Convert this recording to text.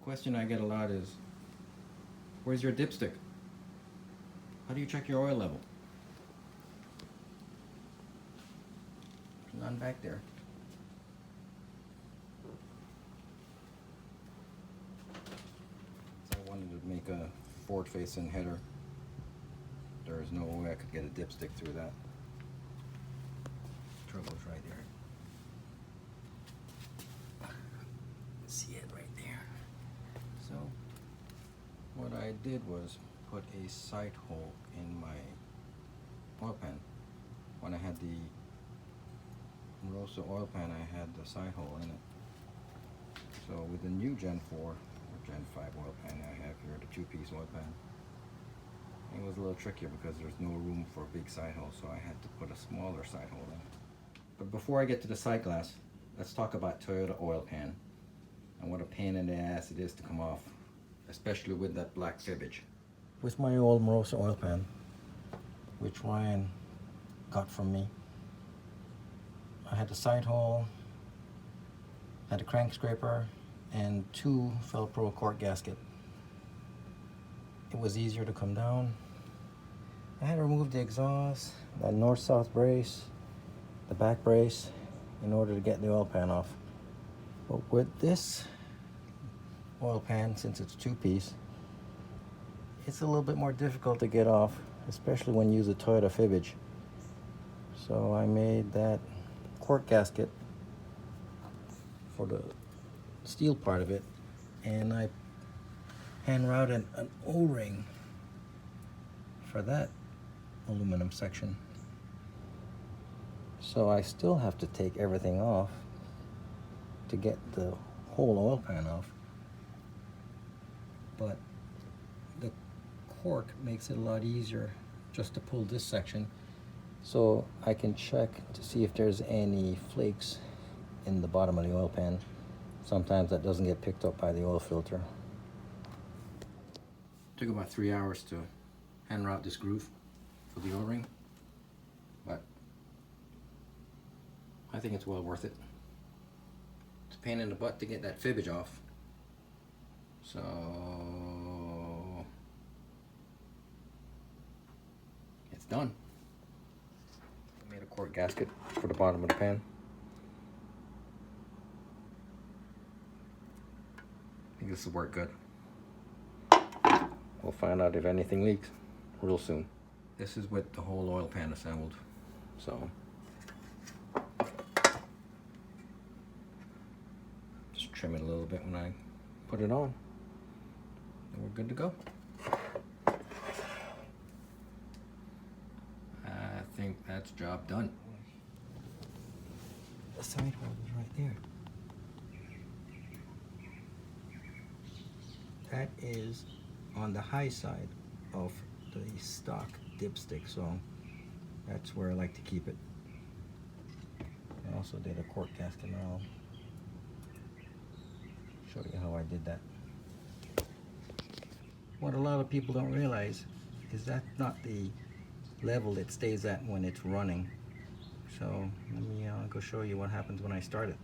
question I get a lot is, where's your dipstick? How do you check your oil level? None back there. So I wanted to make a forward-facing header. There is no way I could get a dipstick through that. Trouble's right there. See it right there. So what I did was put a sight hole in my oil pan. When I had the Rosa oil pan, I had the sight hole in it. So with the new Gen 4 or Gen 5 oil pan I have here, the two-piece oil pan, it was a little trickier because there's no room for a big sight hole, so I had to put a smaller sight hole in. But before I get to the sight glass, let's talk about Toyota oil pan and what a pain in the ass it is to come off, especially with that black fibbage. With my old Rosa oil pan, which Ryan got from me, I had the sight hole, had a crank scraper, and 2 Velcro cork gasket. It was easier to come down. I had to remove the exhaust, that north-south brace, the back brace, in order to get the oil pan off. But with this oil pan, since it's 2-piece, it's a little bit more difficult to get off, especially when you use a Toyota fibbage. So I made that cork gasket for the steel part of it, and I hand routed an O-ring for that aluminum section. So I still have to take everything off to get the whole oil pan off, but the cork makes it a lot easier just to pull this section, so I can check to see if there's any flakes in the bottom of the oil pan. Sometimes that doesn't get picked up by the oil filter. Took about 3 hours to hand route this groove for the O-ring, but I think it's well worth it. It's a pain in the butt to get that fibbage off, so it's done. I made a cork gasket for the bottom of the pan. I think this will work good. We'll find out if anything leaks real soon. This is with the whole oil pan assembled, so just trim it a little bit when I put it on, and we're good to go. I think that's job done. The side hole is right there. That is on the high side of the stock dipstick, so that's where I like to keep it. I also did a cork gasket, and I'll show you how I did that. What a lot of people don't realize is that's not the level it stays at when it's running. So let me go show you what happens when I start it.